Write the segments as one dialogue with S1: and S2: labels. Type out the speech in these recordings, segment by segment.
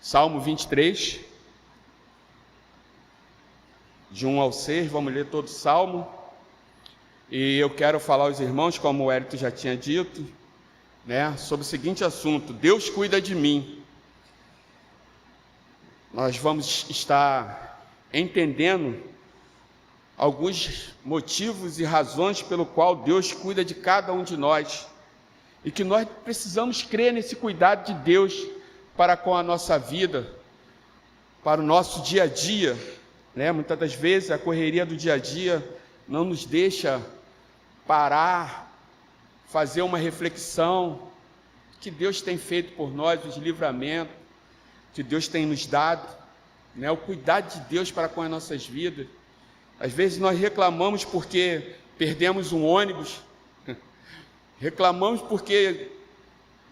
S1: Salmo 23, de 1 ao 6, vamos ler todo o Salmo. E eu quero falar aos irmãos, como o Hélito já tinha dito, sobre o seguinte assunto: Deus cuida de mim. Nós vamos estar entendendo alguns motivos e razões pelo qual Deus cuida de cada um de nós, e que nós precisamos crer nesse cuidado de Deus para com a nossa vida, para o nosso dia a dia, Muitas das vezes a correria do dia a dia não nos deixa parar, fazer uma reflexão que Deus tem feito por nós, os livramentos que Deus tem nos dado, o cuidado de Deus para com as nossas vidas. Às vezes nós reclamamos porque perdemos um ônibus, reclamamos porque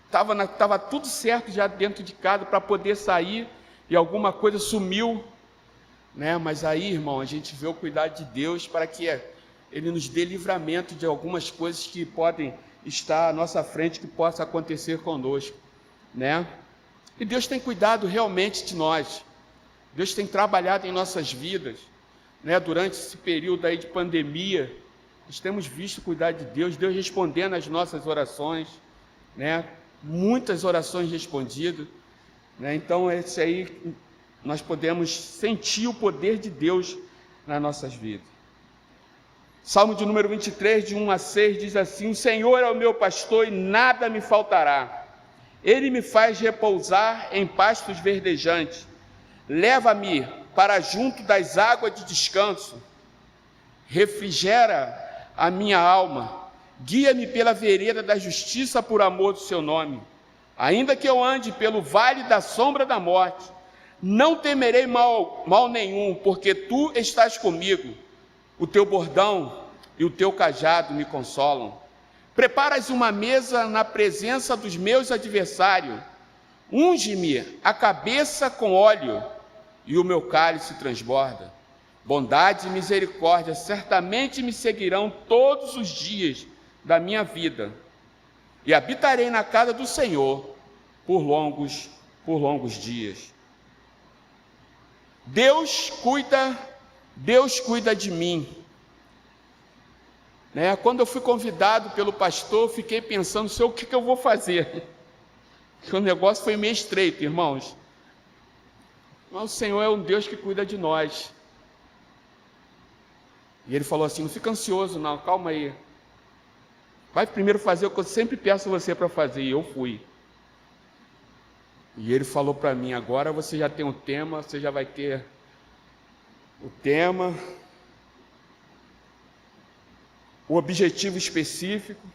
S1: estava tudo certo já dentro de casa para poder sair e alguma coisa sumiu, Mas aí, irmão, a gente vê o cuidado de Deus para que Ele nos dê livramento de algumas coisas que podem estar à nossa frente, que possa acontecer conosco, E Deus tem cuidado realmente de nós. Deus tem trabalhado em nossas vidas, Durante esse período aí de pandemia, nós temos visto o cuidado de Deus, Deus respondendo às nossas orações, Muitas orações respondidas, Então, esse aí nós podemos sentir o poder de Deus nas nossas vidas. Salmo de número 23, de 1 a 6, diz assim: O Senhor é o meu pastor e nada me faltará. Ele me faz repousar em pastos verdejantes. Leva-me para junto das águas de descanso. Refrigera a minha alma. Guia-me pela vereda da justiça por amor do seu nome. Ainda que eu ande pelo vale da sombra da morte, não temerei mal nenhum, porque tu estás comigo. O teu bordão e o teu cajado me consolam. Preparas uma mesa na presença dos meus adversários. Unge-me a cabeça com óleo, e o meu cálice transborda. Bondade e misericórdia certamente me seguirão todos os dias da minha vida, e habitarei na casa do Senhor por longos dias. Deus cuida de mim. Quando eu fui convidado pelo pastor, fiquei pensando, o que eu vou fazer? Porque o negócio foi meio estreito, irmãos. Mas o Senhor é um Deus que cuida de nós. E Ele falou assim: não fica ansioso não, calma aí. Vai primeiro fazer o que eu sempre peço você para fazer. E eu fui. E Ele falou para mim: agora você já tem um tema, você já vai ter o tema, o objetivo específico,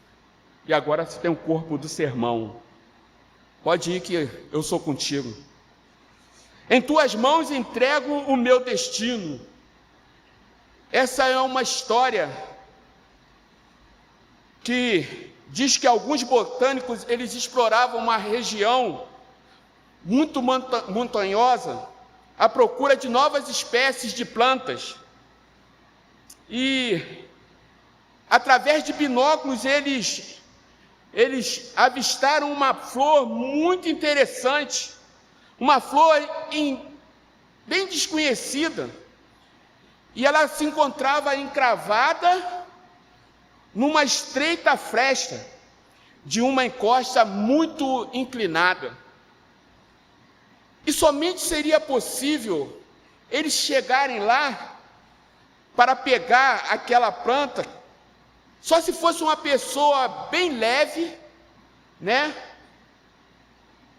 S1: e agora você tem o corpo do sermão. Pode ir que eu sou contigo. Em tuas mãos entrego o meu destino. Essa é uma história que diz que alguns botânicos, eles exploravam uma região muito montanhosa à procura de novas espécies de plantas. E através de binóculos eles avistaram uma flor muito interessante, uma flor bem desconhecida, e ela se encontrava encravada numa estreita fresta de uma encosta muito inclinada. E somente seria possível eles chegarem lá para pegar aquela planta só se fosse uma pessoa bem leve,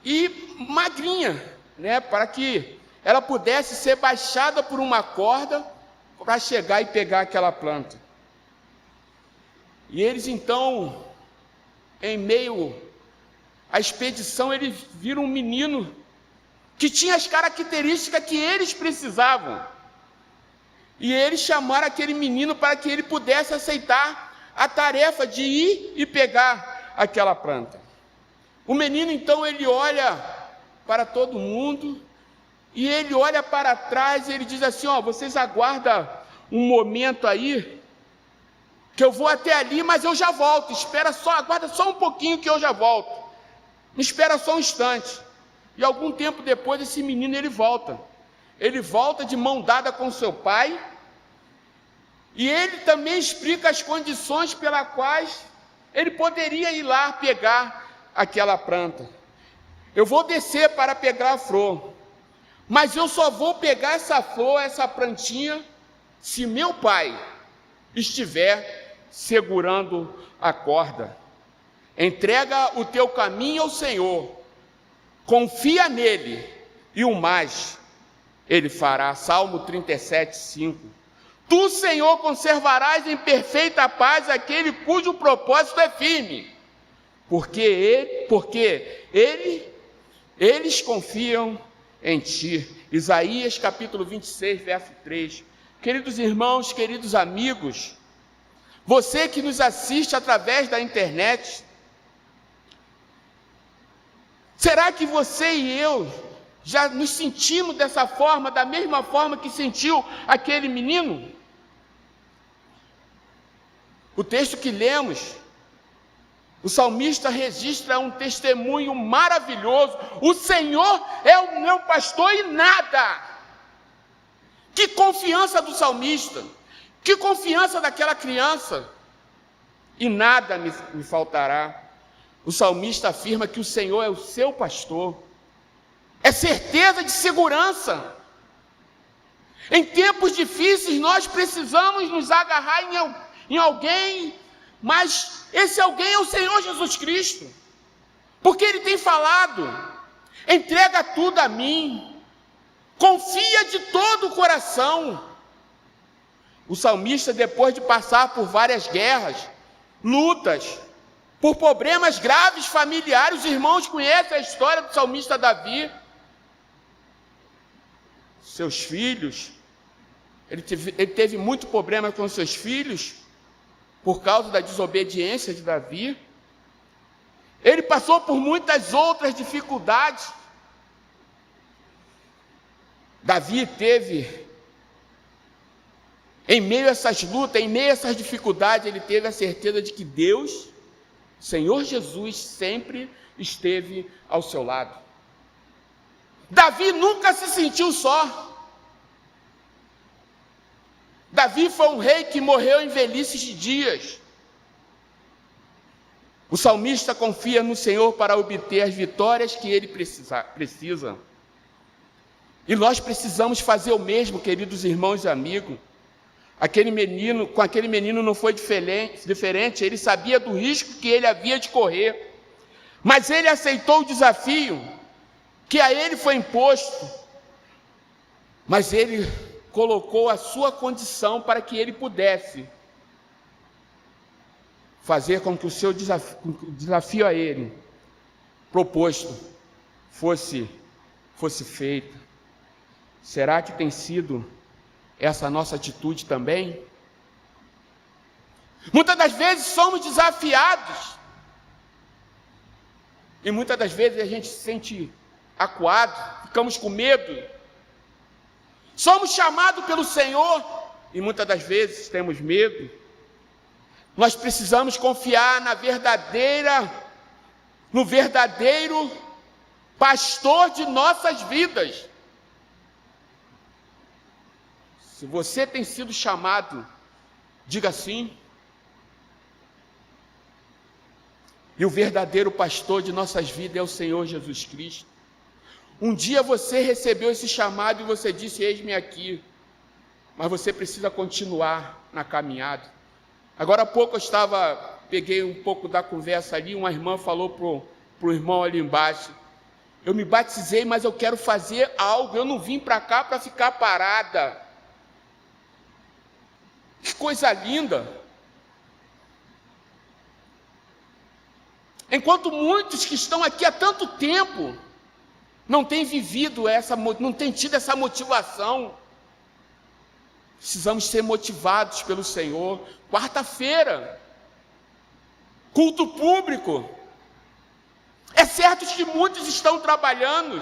S1: e magrinha, para que ela pudesse ser baixada por uma corda para chegar e pegar aquela planta. E eles então, em meio à expedição, eles viram um menino que tinha as características que eles precisavam. E eles chamaram aquele menino para que ele pudesse aceitar a tarefa de ir e pegar aquela planta. O menino então, ele olha para todo mundo, e ele olha para trás, e ele diz assim: vocês aguardam um momento aí, que eu vou até ali, mas eu já volto, aguarda só um pouquinho que eu já volto, me espera só um instante. E algum tempo depois, esse menino ele volta. Ele volta de mão dada com seu pai. E ele também explica as condições pelas quais ele poderia ir lá pegar aquela planta. Eu vou descer para pegar a flor, mas eu só vou pegar essa flor, essa plantinha, se meu pai estiver segurando a corda. Entrega o teu caminho ao Senhor, confia nele, e o mais ele fará. Salmo 37, 5. Tu, Senhor, conservarás em perfeita paz aquele cujo propósito é firme, porque eles confiam em ti. Isaías capítulo 26, verso 3. Queridos irmãos, queridos amigos, você que nos assiste através da internet, será que você e eu já nos sentimos dessa forma, da mesma forma que sentiu aquele menino? O texto que lemos, o salmista registra um testemunho maravilhoso. O Senhor é o meu pastor e nada. Que confiança do salmista, que confiança daquela criança. E nada me faltará. O salmista afirma que o Senhor é o seu pastor. É certeza de segurança. Em tempos difíceis nós precisamos nos agarrar em alguém, mas esse alguém é o Senhor Jesus Cristo, porque Ele tem falado: entrega tudo a mim, confia de todo o coração. O salmista, depois de passar por várias guerras, lutas, por problemas graves familiares, os irmãos conhecem a história do salmista Davi, seus filhos, ele teve muito problema com seus filhos, por causa da desobediência de Davi. Ele passou por muitas outras dificuldades. Davi teve, em meio a essas lutas, em meio a essas dificuldades, ele teve a certeza de que Deus, Senhor Jesus, sempre esteve ao seu lado. Davi nunca se sentiu só. Davi foi um rei que morreu em velhice de dias. O salmista confia no Senhor para obter as vitórias que ele precisa. E nós precisamos fazer o mesmo, queridos irmãos e amigos. Com aquele menino não foi diferente, ele sabia do risco que ele havia de correr, mas ele aceitou o desafio que a ele foi imposto, mas ele colocou a sua condição para que ele pudesse fazer com que o seu desafio a ele proposto fosse feito. Será que tem sido essa nossa atitude também? Muitas das vezes somos desafiados e muitas das vezes a gente se sente acuado, ficamos com medo. Somos chamados pelo Senhor e muitas das vezes temos medo. Nós precisamos confiar no verdadeiro pastor de nossas vidas. Se você tem sido chamado, diga sim. E o verdadeiro pastor de nossas vidas é o Senhor Jesus Cristo. Um dia você recebeu esse chamado e você disse: eis-me aqui. Mas você precisa continuar na caminhada. Agora há pouco peguei um pouco da conversa ali, uma irmã falou para o irmão ali embaixo: eu me batizei, mas eu quero fazer algo, eu não vim para cá para ficar parada. Que coisa linda! Enquanto muitos que estão aqui há tanto tempo não têm não têm tido essa motivação, precisamos ser motivados pelo Senhor. Quarta-feira, culto público. É certo que muitos estão trabalhando,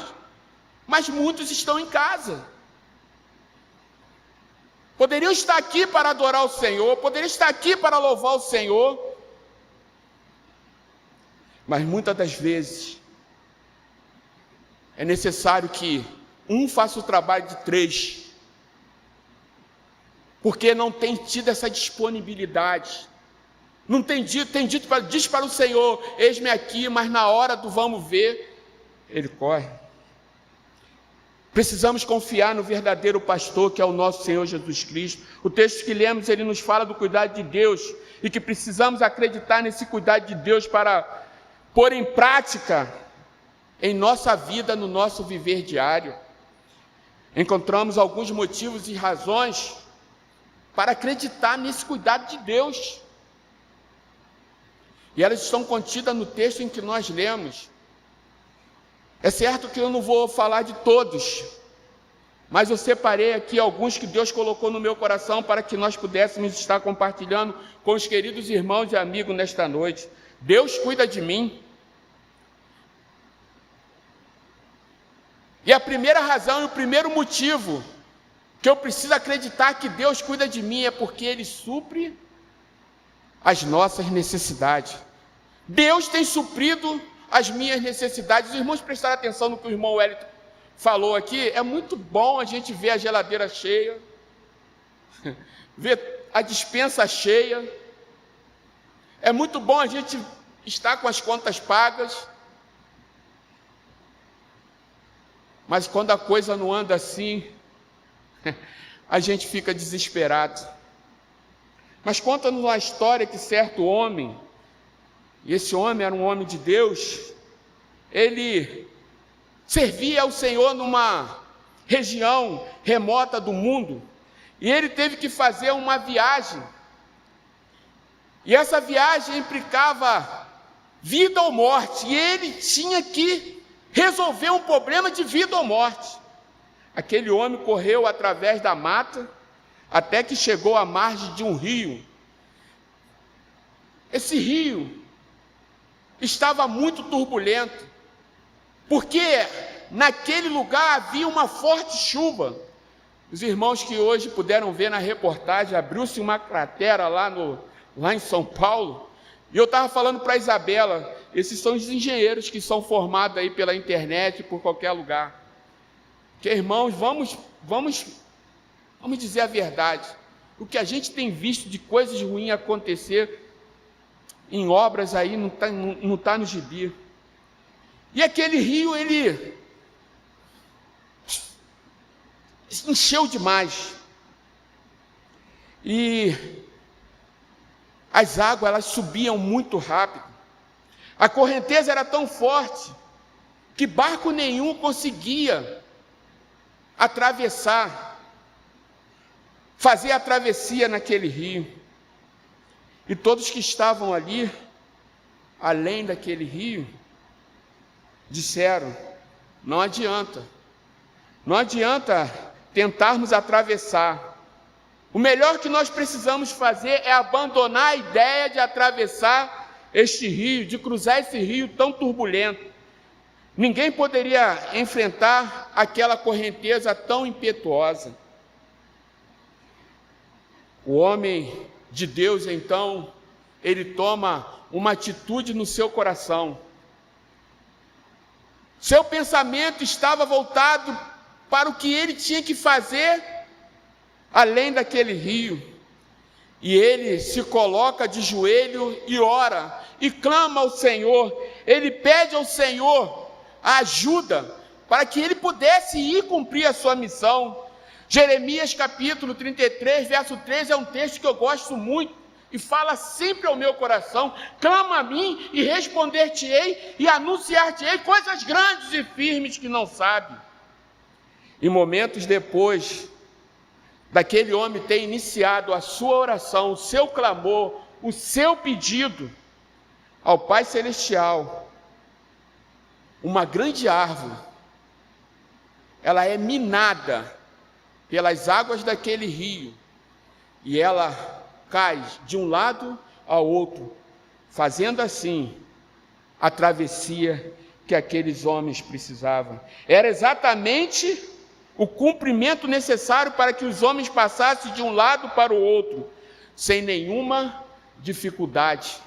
S1: mas muitos estão em casa. Poderiam estar aqui para adorar o Senhor, poderiam estar aqui para louvar o Senhor, mas muitas das vezes é necessário que um faça o trabalho de 3, porque não tem tido essa disponibilidade. Não tem dito, diz para o Senhor, eis-me aqui, mas na hora do vamos ver, ele corre. Precisamos confiar no verdadeiro pastor, que é o nosso Senhor Jesus Cristo. O texto que lemos, ele nos fala do cuidado de Deus, e que precisamos acreditar nesse cuidado de Deus para pôr em prática em nossa vida, no nosso viver diário. Encontramos alguns motivos e razões para acreditar nesse cuidado de Deus. E elas estão contidas no texto em que nós lemos. É certo que eu não vou falar de todos, mas eu separei aqui alguns que Deus colocou no meu coração para que nós pudéssemos estar compartilhando com os queridos irmãos e amigos nesta noite. Deus cuida de mim. E a primeira razão e o primeiro motivo que eu preciso acreditar que Deus cuida de mim é porque Ele supre as nossas necessidades. Deus tem suprido as minhas necessidades. Os irmãos prestaram atenção no que o irmão Wellington falou aqui. É muito bom a gente ver a geladeira cheia, ver a despensa cheia. É muito bom a gente estar com as contas pagas. Mas quando a coisa não anda assim, a gente fica desesperado. Mas conta-nos uma história que certo homem, e esse homem era um homem de Deus, ele servia ao Senhor numa região remota do mundo, e ele teve que fazer uma viagem, e essa viagem implicava vida ou morte, e ele tinha que resolver um problema de vida ou morte. Aquele homem correu através da mata, até que chegou à margem de um rio. Esse rio estava muito turbulento, porque naquele lugar havia uma forte chuva. Os irmãos que hoje puderam ver na reportagem, abriu-se uma cratera lá em São Paulo, e eu estava falando para a Isabela, esses são os engenheiros que são formados aí pela internet, por qualquer lugar. Que irmãos, vamos dizer a verdade. O que a gente tem visto de coisas ruins acontecer em obras aí não está no gibi. E aquele rio, ele encheu demais. E as águas, elas subiam muito rápido. A correnteza era tão forte que barco nenhum conseguia atravessar, fazer a travessia naquele rio. E todos que estavam ali, além daquele rio, disseram: não adianta tentarmos atravessar. O melhor que nós precisamos fazer é abandonar a ideia de atravessar este rio, de cruzar esse rio tão turbulento. Ninguém poderia enfrentar aquela correnteza tão impetuosa. O homem de Deus, então, ele toma uma atitude no seu coração. Seu pensamento estava voltado para o que ele tinha que fazer além daquele rio. E ele se coloca de joelho e ora, e clama ao Senhor. Ele pede ao Senhor a ajuda para que ele pudesse ir cumprir a sua missão. Jeremias capítulo 33, verso 13, é um texto que eu gosto muito e fala sempre ao meu coração: clama a mim e responder-te-ei e anunciar-te-ei coisas grandes e firmes que não sabe. E momentos depois daquele homem ter iniciado a sua oração, o seu clamor, o seu pedido ao Pai Celestial, uma grande árvore, ela é minada pelas águas daquele rio, e ela cai de um lado ao outro, fazendo assim a travessia que aqueles homens precisavam. Era exatamente o cumprimento necessário para que os homens passassem de um lado para o outro, sem nenhuma dificuldade.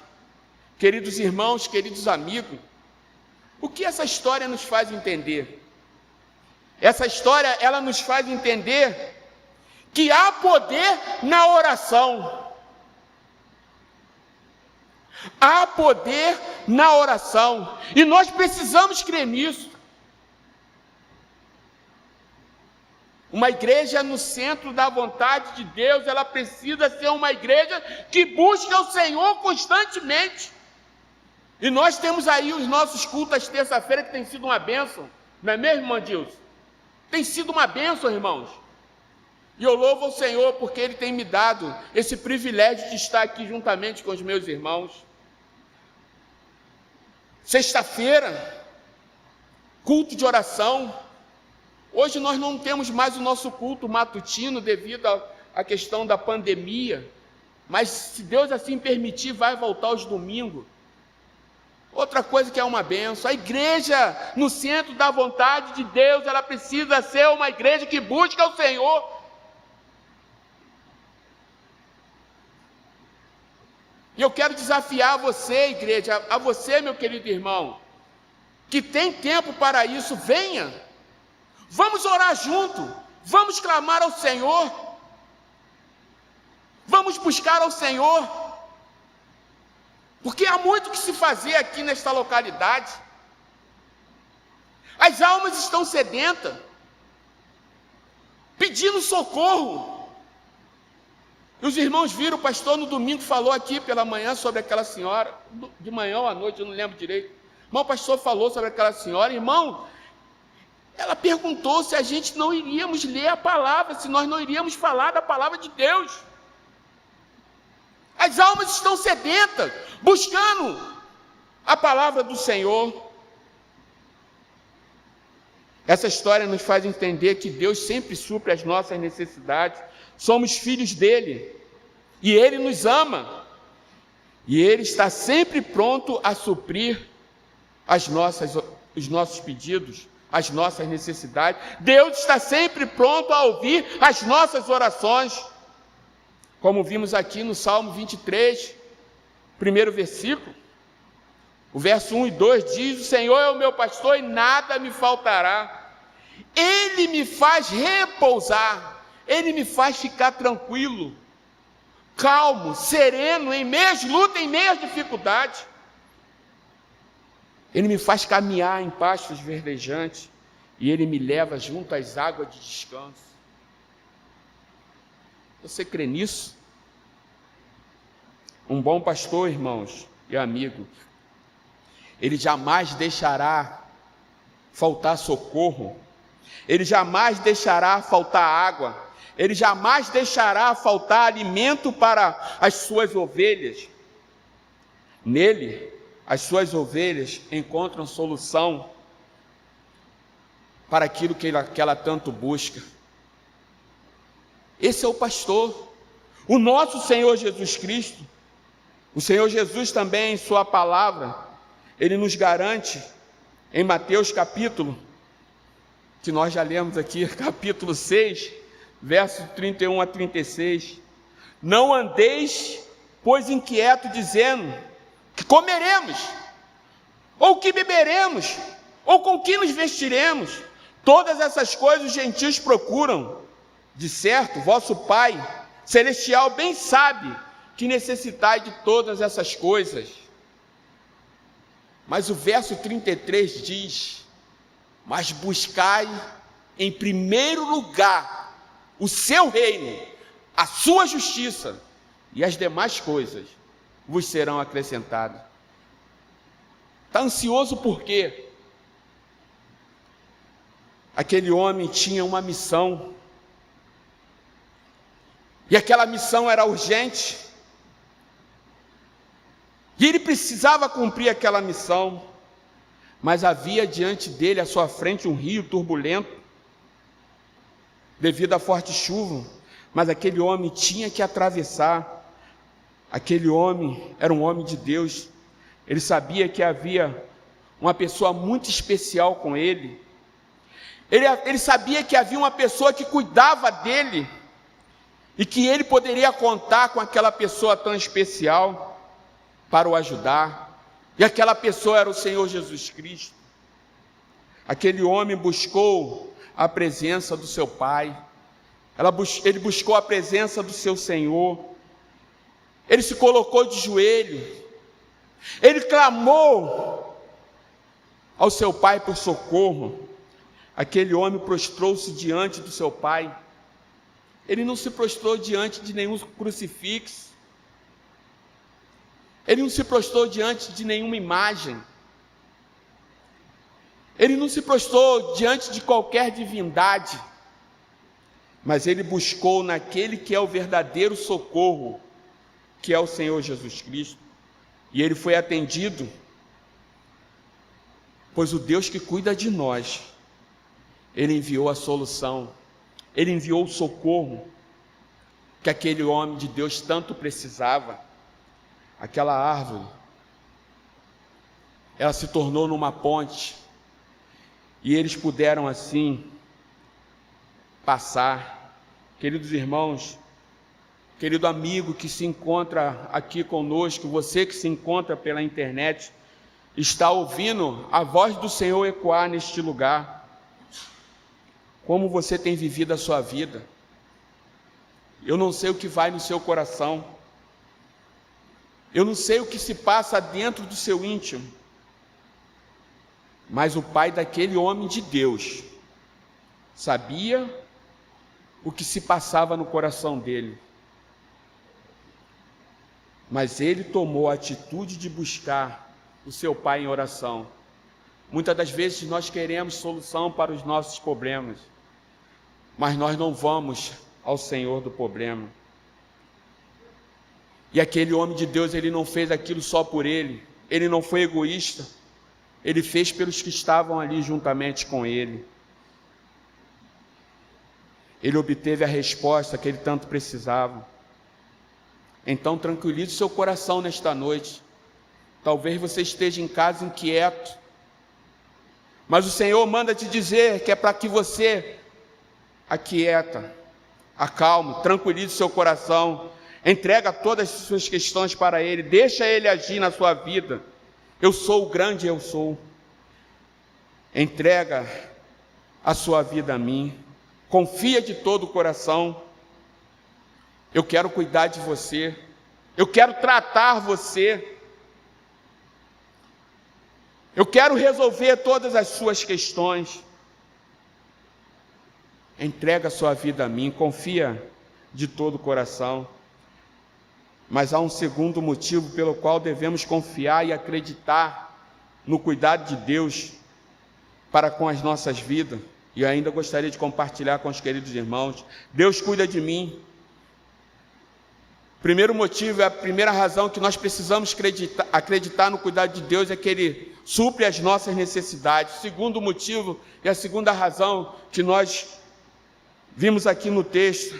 S1: Queridos irmãos, queridos amigos, o que essa história nos faz entender? Essa história, ela nos faz entender que há poder na oração. Há poder na oração. E nós precisamos crer nisso. Uma igreja no centro da vontade de Deus, ela precisa ser uma igreja que busca o Senhor constantemente. E nós temos aí os nossos cultos às terça-feira, que tem sido uma bênção. Não é mesmo, irmão Dilson? Tem sido uma bênção, irmãos. E eu louvo ao Senhor porque Ele tem me dado esse privilégio de estar aqui juntamente com os meus irmãos. Sexta-feira, culto de oração. Hoje nós não temos mais o nosso culto matutino devido à questão da pandemia, mas se Deus assim permitir, vai voltar aos domingos. Outra coisa que é uma bênção, a igreja no centro da vontade de Deus, ela precisa ser uma igreja que busca o Senhor. E eu quero desafiar você, igreja, a você, meu querido irmão, que tem tempo para isso, venha. Vamos orar junto, vamos clamar ao Senhor, vamos buscar ao Senhor, porque há muito que se fazer aqui nesta localidade. As almas estão sedentas, pedindo socorro. E os irmãos viram, o pastor no domingo falou aqui pela manhã sobre aquela senhora, de manhã ou à noite, eu não lembro direito. Irmão, o pastor falou sobre aquela senhora, irmão. Ela perguntou se a gente não iríamos ler a palavra, se nós não iríamos falar da palavra de Deus. As almas estão sedentas, buscando a palavra do Senhor. Essa história nos faz entender que Deus sempre supre as nossas necessidades. Somos filhos dele, e ele nos ama, e ele está sempre pronto a suprir os nossos pedidos, as nossas necessidades. Deus está sempre pronto a ouvir as nossas orações, como vimos aqui no Salmo 23, primeiro versículo, o verso 1 e 2 diz: o Senhor é o meu pastor e nada me faltará, Ele me faz repousar, Ele me faz ficar tranquilo, calmo, sereno, em meio às lutas, em meio às dificuldades. Ele me faz caminhar em pastos verdejantes e Ele me leva junto às águas de descanso. Você crê nisso? Um bom pastor, irmãos e amigos, ele jamais deixará faltar socorro, ele jamais deixará faltar água, ele jamais deixará faltar alimento para as suas ovelhas. Nele, as suas ovelhas encontram solução para aquilo que ela tanto busca. Esse é o pastor, o nosso Senhor Jesus Cristo. O Senhor Jesus também, em sua palavra, Ele nos garante, em Mateus capítulo, que nós já lemos aqui, capítulo 6, verso 31 a 36, não andeis, pois, inquieto, dizendo, que comeremos, ou que beberemos, ou com que nos vestiremos. Todas essas coisas os gentios procuram. De certo, vosso Pai Celestial bem sabe que necessitais de todas essas coisas. Mas o verso 33 diz: mas buscai em primeiro lugar o seu reino, a sua justiça, e as demais coisas vos serão acrescentadas. Está ansioso por quê? Aquele homem tinha uma missão, e aquela missão era urgente, e ele precisava cumprir aquela missão, mas havia diante dele, à sua frente, um rio turbulento, devido à forte chuva, mas aquele homem tinha que atravessar. Aquele homem era um homem de Deus, ele sabia que havia uma pessoa muito especial com ele, ele sabia que havia uma pessoa que cuidava dele, e que ele poderia contar com aquela pessoa tão especial para o ajudar, e aquela pessoa era o Senhor Jesus Cristo. Aquele homem buscou a presença do seu pai, ele buscou a presença do seu Senhor, ele se colocou de joelho, ele clamou ao seu pai por socorro. Aquele homem prostrou-se diante do seu pai. Ele não se prostrou diante de nenhum crucifixo, ele não se prostrou diante de nenhuma imagem, ele não se prostrou diante de qualquer divindade, mas ele buscou naquele que é o verdadeiro socorro, que é o Senhor Jesus Cristo, e ele foi atendido, pois o Deus que cuida de nós, ele enviou a solução, ele enviou o socorro que aquele homem de Deus tanto precisava. Aquela árvore, ela se tornou numa ponte, e eles puderam assim passar. Queridos irmãos, querido amigo que se encontra aqui conosco, você que se encontra pela internet, está ouvindo a voz do Senhor ecoar neste lugar. Como você tem vivido a sua vida? Eu não sei o que vai no seu coração, eu não sei o que se passa dentro do seu íntimo, mas o pai daquele homem de Deus sabia o que se passava no coração dele, mas ele tomou a atitude de buscar o seu pai em oração. Muitas das vezes nós queremos solução para os nossos problemas, mas nós não vamos ao Senhor do problema. E aquele homem de Deus, ele não fez aquilo só por ele, ele não foi egoísta, ele fez pelos que estavam ali juntamente com ele. Ele obteve a resposta que ele tanto precisava. Então tranquilize seu coração nesta noite. Talvez você esteja em casa inquieto, mas o Senhor manda te dizer que é para que você aquieta, acalme, tranquilize seu coração, entrega todas as suas questões para Ele, deixa Ele agir na sua vida. Eu sou o grande eu sou. Entrega a sua vida a mim, confia de todo o coração. Eu quero cuidar de você, eu quero tratar você, eu quero resolver todas as suas questões. Entrega a sua vida a mim, confia de todo o coração. Mas há um segundo motivo pelo qual devemos confiar e acreditar no cuidado de Deus para com as nossas vidas. E eu ainda gostaria de compartilhar com os queridos irmãos. Deus cuida de mim. Primeiro motivo, a primeira razão que nós precisamos acreditar no cuidado de Deus é que Ele supre as nossas necessidades. Segundo motivo, e a segunda razão que nós vimos aqui no texto,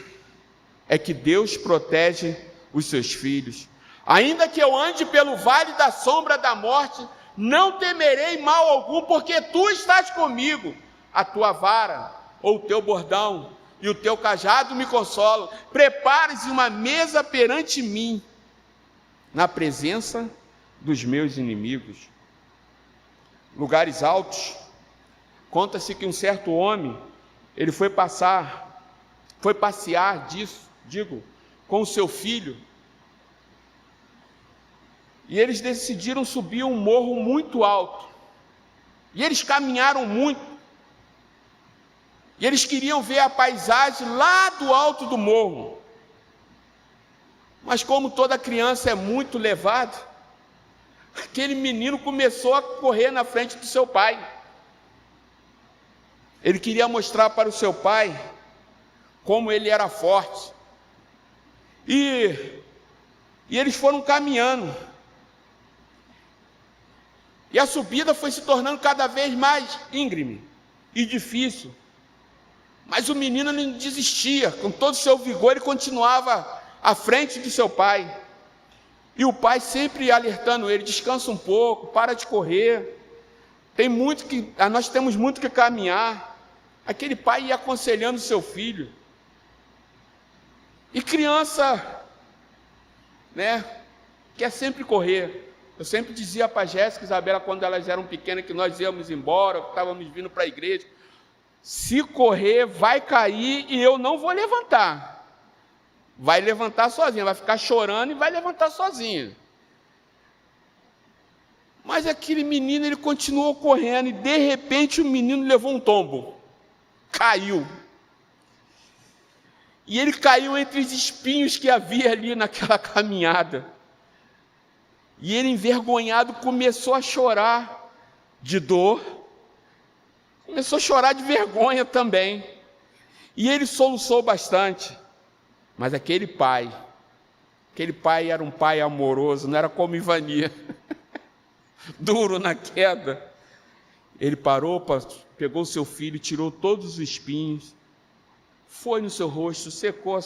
S1: é que Deus protege os seus filhos. Ainda que eu ande pelo vale da sombra da morte, não temerei mal algum, porque tu estás comigo. A tua vara, ou o teu bordão, e o teu cajado me consolam. Prepares uma mesa perante mim, na presença dos meus inimigos. Lugares altos. Conta-se que um certo homem, ele foi passear com o seu filho, e eles decidiram subir um morro muito alto, e eles caminharam muito, e eles queriam ver a paisagem lá do alto do morro, mas como toda criança é muito levada, aquele menino começou a correr na frente do seu pai. Ele queria mostrar para o seu pai como ele era forte, e eles foram caminhando, e a subida foi se tornando cada vez mais íngreme e difícil, mas o menino não desistia, com todo o seu vigor ele continuava à frente de seu pai, e o pai sempre alertando ele: descansa um pouco, para de correr, nós temos muito que caminhar. Aquele pai ia aconselhando seu filho, e criança, quer sempre correr, Eu sempre dizia para a Jéssica e Isabela, quando elas eram pequenas, que nós íamos embora, que estávamos vindo para a igreja: se correr, vai cair e eu não vou levantar. Vai levantar sozinha, vai ficar chorando e vai levantar sozinha. Mas aquele menino, ele continuou correndo e de repente o menino levou um tombo. Caiu. E ele caiu entre os espinhos que havia ali naquela caminhada. E ele, envergonhado, começou a chorar de dor. Começou a chorar de vergonha também. E ele soluçou bastante. Mas aquele pai era um pai amoroso, não era como Ivania, duro na queda. Ele parou, pegou o seu filho, tirou todos os espinhos, foi no seu rosto, secou as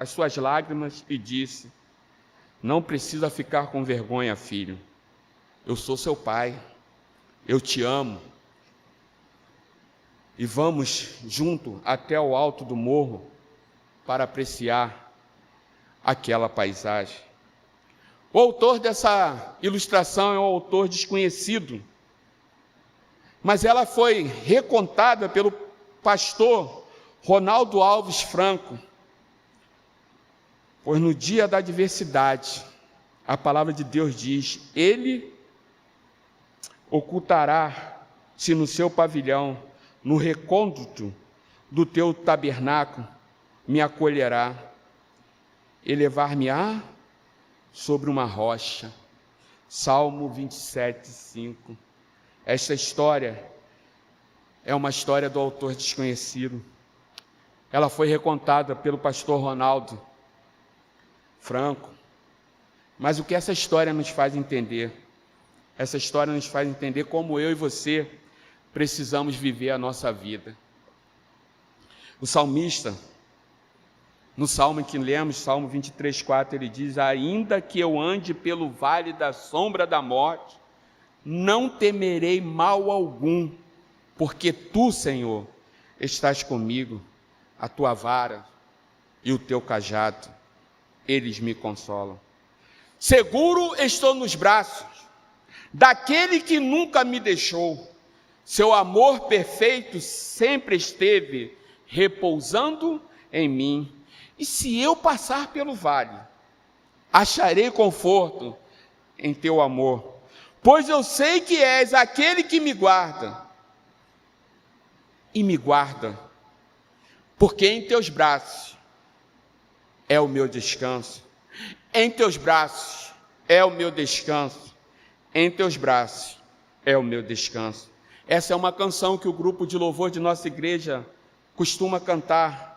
S1: suas lágrimas e disse: não precisa ficar com vergonha, filho. Eu sou seu pai, eu te amo. E vamos junto até o alto do morro para apreciar aquela paisagem. O autor dessa ilustração é um autor desconhecido, mas ela foi recontada pelo pastor Ronaldo Alves Franco. Pois no dia da adversidade, a palavra de Deus diz: ele ocultará-se no seu pavilhão, no recôndito do teu tabernáculo, me acolherá, elevar-me-á sobre uma rocha. Salmo 27, 5. Esta história é uma história do autor desconhecido. Ela foi recontada pelo pastor Ronaldo Franco. Mas o que essa história nos faz entender? Essa história nos faz entender como eu e você precisamos viver a nossa vida. O salmista, no salmo que lemos, Salmo 23, 4, ele diz: ainda que eu ande pelo vale da sombra da morte, não temerei mal algum, porque tu, Senhor, estás comigo, a tua vara e o teu cajado, eles me consolam. Seguro estou nos braços daquele que nunca me deixou. Seu amor perfeito sempre esteve repousando em mim. E se eu passar pelo vale, acharei conforto em teu amor, pois eu sei que és aquele que me guarda. E me guarda, porque em teus braços é o meu descanso. Em teus braços é o meu descanso. Em teus braços é o meu descanso. Essa é uma canção que o grupo de louvor de nossa igreja costuma cantar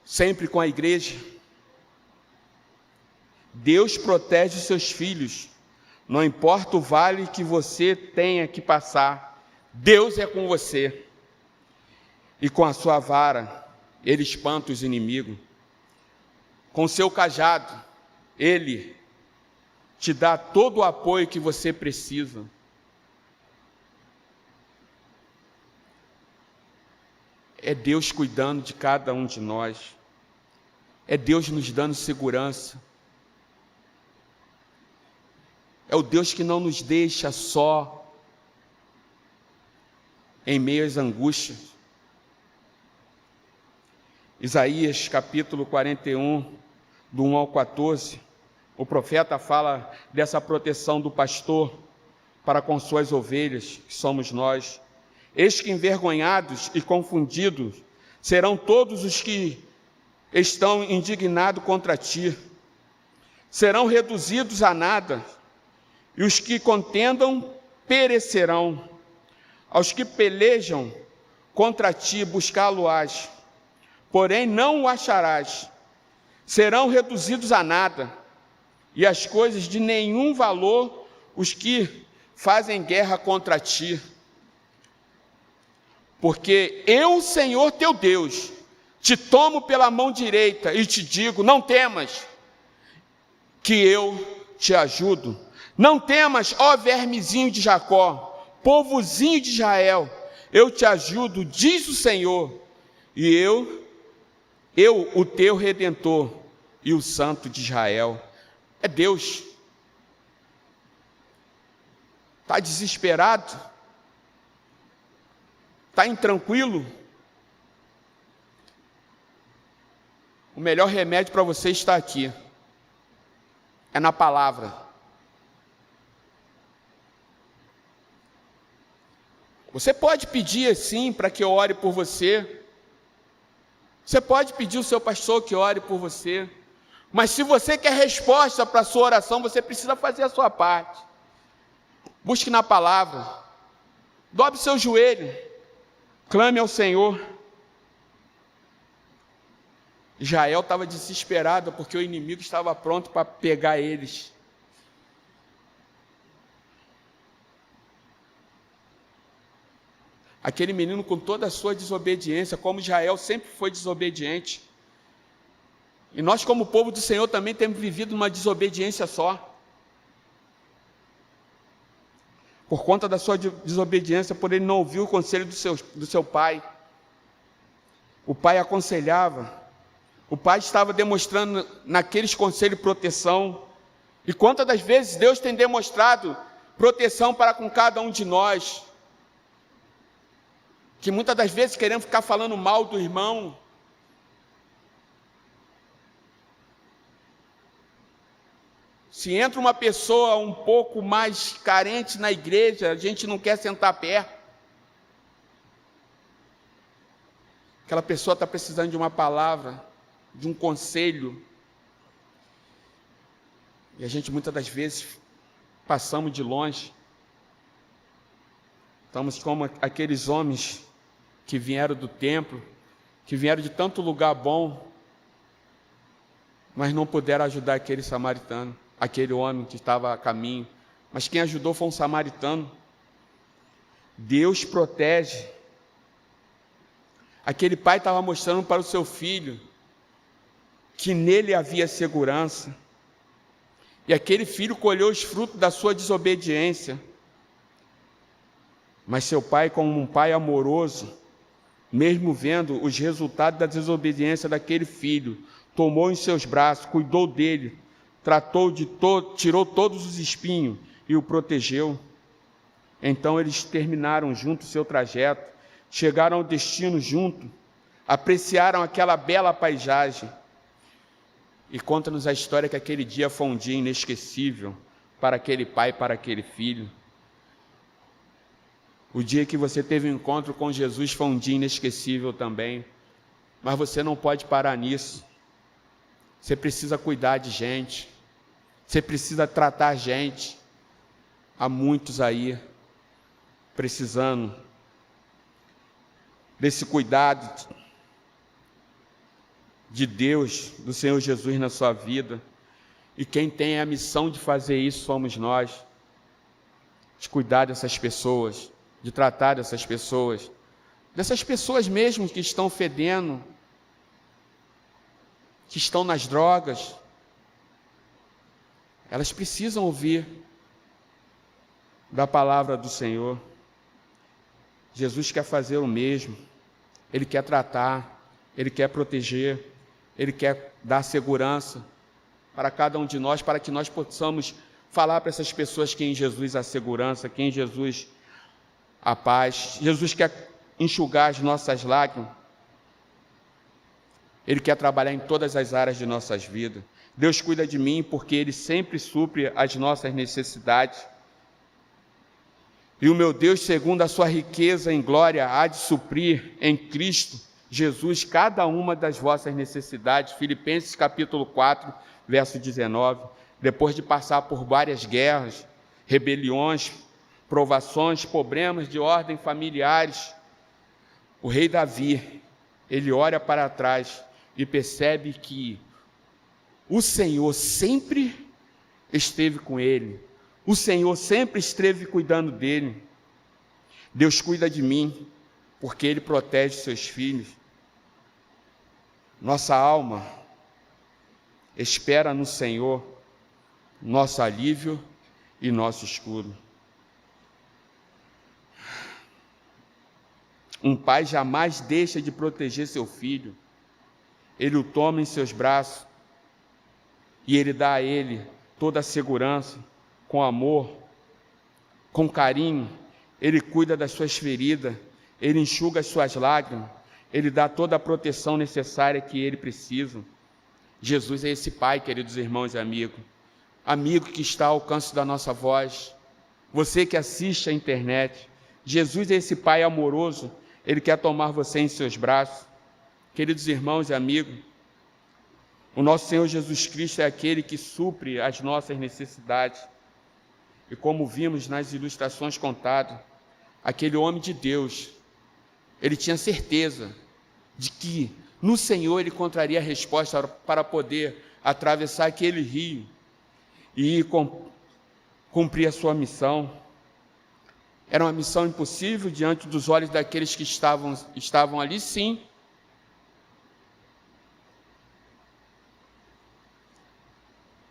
S1: sempre com a igreja. Deus protege os seus filhos, não importa o vale que você tenha que passar, Deus é com você. E com a sua vara, Ele espanta os inimigos. Com o seu cajado, Ele te dá todo o apoio que você precisa. É Deus cuidando de cada um de nós. É Deus nos dando segurança. É o Deus que não nos deixa só em meio às angústias. Isaías capítulo 41, do 1 ao 14, o profeta fala dessa proteção do pastor para com suas ovelhas, que somos nós. Eis que envergonhados e confundidos serão todos os que estão indignados contra ti. Serão reduzidos a nada, e os que contendam perecerão. Aos que pelejam contra ti buscá-lo-ás, porém não o acharás. Serão reduzidos a nada, e as coisas de nenhum valor os que fazem guerra contra ti. Porque eu, Senhor teu Deus, te tomo pela mão direita e te digo: não temas, que eu te ajudo. Não temas, ó vermezinho de Jacó, povozinho de Israel, eu te ajudo, diz o Senhor, e eu, o teu Redentor e o Santo de Israel. É Deus Está desesperado? Está intranquilo? O melhor remédio para você está aqui. É na palavra. Você pode pedir sim para que eu ore por você. Você pode pedir ao seu pastor que ore por você. Mas se você quer resposta para a sua oração, você precisa fazer a sua parte. Busque na palavra. Dobre seu joelho. Clame ao Senhor. Israel estava desesperado porque o inimigo estava pronto para pegar eles. Aquele menino com toda a sua desobediência, como Israel sempre foi desobediente. E nós, como povo do Senhor, também temos vivido uma desobediência só. Por conta da sua desobediência, por ele não ouvir o conselho do seu pai. O pai aconselhava. O pai estava demonstrando naqueles conselhos proteção. E quantas das vezes Deus tem demonstrado proteção para com cada um de nós? Que muitas das vezes queremos ficar falando mal do irmão. Se entra uma pessoa um pouco mais carente na igreja, a gente não quer sentar perto. Aquela pessoa está precisando de uma palavra, de um conselho. E a gente muitas das vezes passamos de longe. Estamos como aqueles homens que vieram do templo, que vieram de tanto lugar bom, mas não puderam ajudar aquele samaritano, aquele homem que estava a caminho. Mas quem ajudou foi um samaritano. Deus protege. Aquele pai estava mostrando para o seu filho que nele havia segurança. E aquele filho colheu os frutos da sua desobediência. Mas seu pai, como um pai amoroso, mesmo vendo os resultados da desobediência daquele filho, tomou em seus braços, cuidou dele, tirou todos os espinhos e o protegeu. Então eles terminaram juntos o seu trajeto, chegaram ao destino junto, apreciaram aquela bela paisagem. E conta-nos a história que aquele dia foi um dia inesquecível para aquele pai e para aquele filho. O dia que você teve um encontro com Jesus foi um dia inesquecível também. Mas você não pode parar nisso. Você precisa cuidar de gente. Você precisa tratar gente. Há muitos aí precisando desse cuidado de Deus, do Senhor Jesus na sua vida. E quem tem a missão de fazer isso somos nós. De cuidar dessas pessoas, de tratar dessas pessoas mesmo que estão fedendo, que estão nas drogas. Elas precisam ouvir da palavra do Senhor. Jesus quer fazer o mesmo. Ele quer tratar, Ele quer proteger, Ele quer dar segurança para cada um de nós, para que nós possamos falar para essas pessoas que em Jesus há segurança, que em Jesus há paz. Jesus quer enxugar as nossas lágrimas. Ele quer trabalhar em todas as áreas de nossas vidas. Deus cuida de mim porque Ele sempre supre as nossas necessidades. E o meu Deus, segundo a sua riqueza em glória, há de suprir em Cristo Jesus cada uma das vossas necessidades. Filipenses capítulo 4, verso 19. Depois de passar por várias guerras, rebeliões, provações, problemas de ordem familiares, o rei Davi, ele olha para trás e percebe que o Senhor sempre esteve com ele. O Senhor sempre esteve cuidando dele. Deus cuida de mim, porque Ele protege seus filhos. Nossa alma espera no Senhor, nosso alívio e nosso escudo. Um pai jamais deixa de proteger seu filho. Ele o toma em seus braços e ele dá a ele toda a segurança, com amor. com carinho, Ele cuida das suas feridas, Ele enxuga as suas lágrimas, Ele dá toda a proteção necessária que Ele precisa. Jesus é esse Pai, queridos irmãos e amigos, amigo que está ao alcance da nossa voz, você que assiste à internet. Jesus é esse Pai amoroso, Ele quer tomar você em seus braços. Queridos irmãos e amigos, o nosso Senhor Jesus Cristo é aquele que supre as nossas necessidades. E como vimos nas ilustrações contadas, aquele homem de Deus, ele tinha certeza de que no Senhor ele encontraria a resposta para poder atravessar aquele rio e cumprir a sua missão. Era uma missão impossível diante dos olhos daqueles que estavam ali, sim.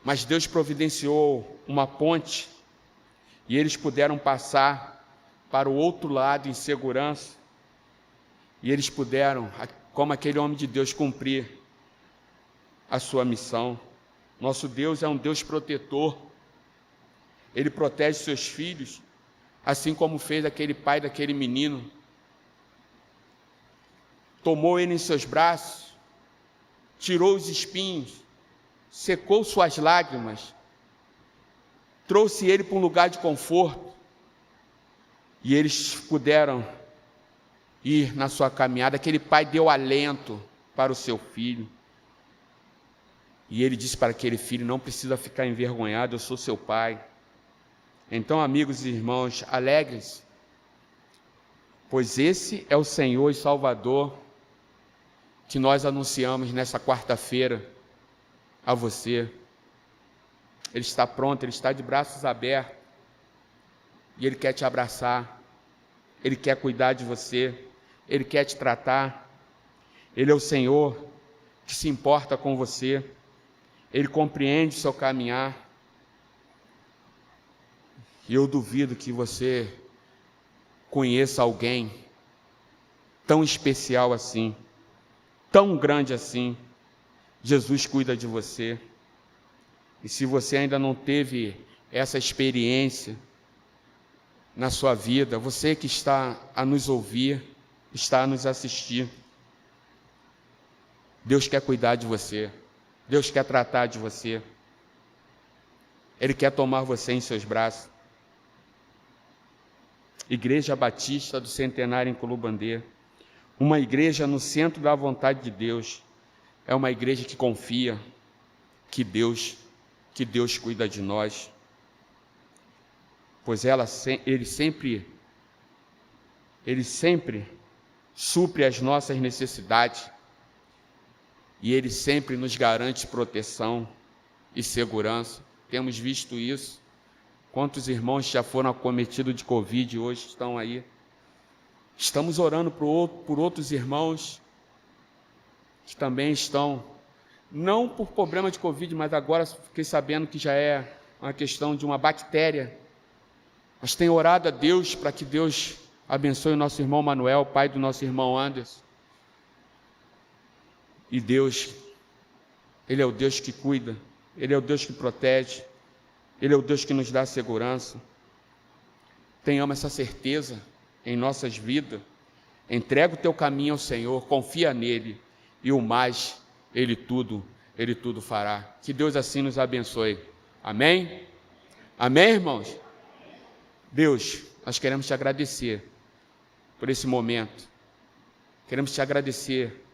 S1: Mas Deus providenciou uma ponte e eles puderam passar para o outro lado em segurança. E eles puderam, como aquele homem de Deus, cumprir a sua missão. Nosso Deus é um Deus protetor. Ele protege seus filhos, assim como fez aquele pai daquele menino. Tomou ele em seus braços, tirou os espinhos, secou suas lágrimas, trouxe ele para um lugar de conforto, e eles puderam ir na sua caminhada. Aquele pai deu alento para o seu filho, e ele disse para aquele filho: não precisa ficar envergonhado, eu sou seu pai. Então, amigos e irmãos, alegres, pois esse é o Senhor e Salvador que nós anunciamos nessa quarta-feira a você. Ele está pronto, Ele está de braços abertos, e Ele quer te abraçar, Ele quer cuidar de você, Ele quer te tratar. Ele é o Senhor que se importa com você, Ele compreende o seu caminhar. E eu duvido que você conheça alguém tão especial assim, tão grande assim. Jesus cuida de você. E se você ainda não teve essa experiência na sua vida, você que está a nos ouvir, está a nos assistir, Deus quer cuidar de você, Deus quer tratar de você, Ele quer tomar você em seus braços. Igreja Batista do Centenário em Culubandê, uma igreja no centro da vontade de Deus, é uma igreja que confia que Deus cuida de nós, pois Ele sempre supre as nossas necessidades, e Ele sempre nos garante proteção e segurança. Temos visto isso. Quantos irmãos já foram acometidos de Covid hoje estão aí? Estamos orando por outros irmãos que também estão, não por problema de Covid, mas agora fiquei sabendo que já é uma questão de uma bactéria. Mas tenho orado a Deus para que Deus abençoe o nosso irmão Manuel, pai do nosso irmão Anderson. E Deus, Ele é o Deus que cuida, Ele é o Deus que protege, Ele é o Deus que nos dá segurança. Tenhamos essa certeza em nossas vidas. Entrega o teu caminho ao Senhor, confia nele, e o mais, Ele tudo fará. Que Deus assim nos abençoe. Amém? Amém, irmãos? Deus, nós queremos te agradecer por esse momento. Queremos te agradecer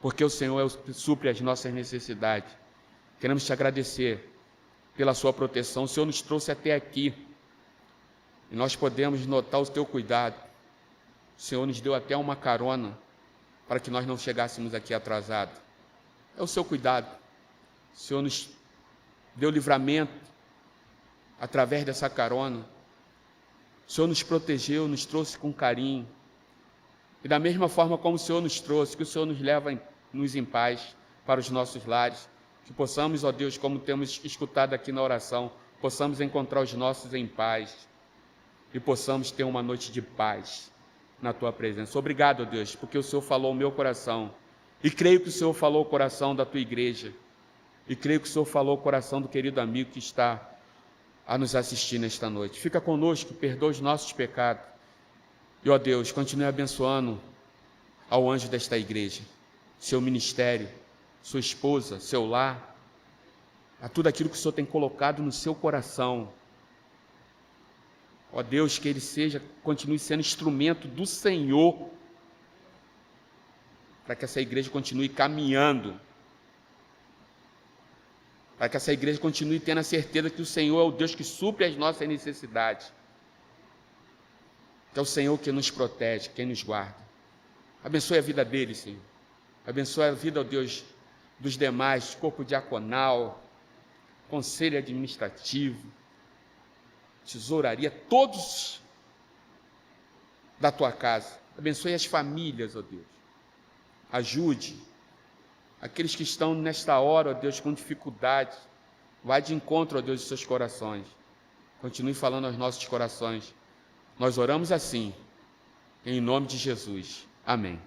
S1: porque o Senhor supre as nossas necessidades. Queremos te agradecer pela sua proteção. O Senhor nos trouxe até aqui e nós podemos notar o teu cuidado. O Senhor nos deu até uma carona para que nós não chegássemos aqui atrasados. É o seu cuidado. O Senhor nos deu livramento através dessa carona. O Senhor nos protegeu, nos trouxe com carinho. E da mesma forma como o Senhor nos trouxe, que o Senhor nos leva nos em paz para os nossos lares. Que possamos, ó Deus, como temos escutado aqui na oração, possamos encontrar os nossos em paz e possamos ter uma noite de paz na Tua presença. Obrigado, ó Deus, porque o Senhor falou o meu coração, e creio que o Senhor falou o coração da Tua igreja, e creio que o Senhor falou o coração do querido amigo que está a nos assistir nesta noite. Fica conosco, perdoa os nossos pecados. E, ó Deus, continue abençoando ao anjo desta igreja, seu ministério, sua esposa, seu lar, a tudo aquilo que o Senhor tem colocado no seu coração. Ó Deus, que ele continue sendo instrumento do Senhor, para que essa igreja continue caminhando, para que essa igreja continue tendo a certeza que o Senhor é o Deus que supre as nossas necessidades, que é o Senhor que nos protege, quem nos guarda. Abençoe a vida deles, Senhor. Abençoe a vida, ó Deus, dos demais, corpo diaconal, conselho administrativo, tesouraria, todos da tua casa. Abençoe as famílias, ó Deus. Ajude aqueles que estão nesta hora, ó Deus, com dificuldade. Vai de encontro, ó Deus, dos seus corações. Continue falando aos nossos corações. Nós oramos assim, em nome de Jesus. Amém.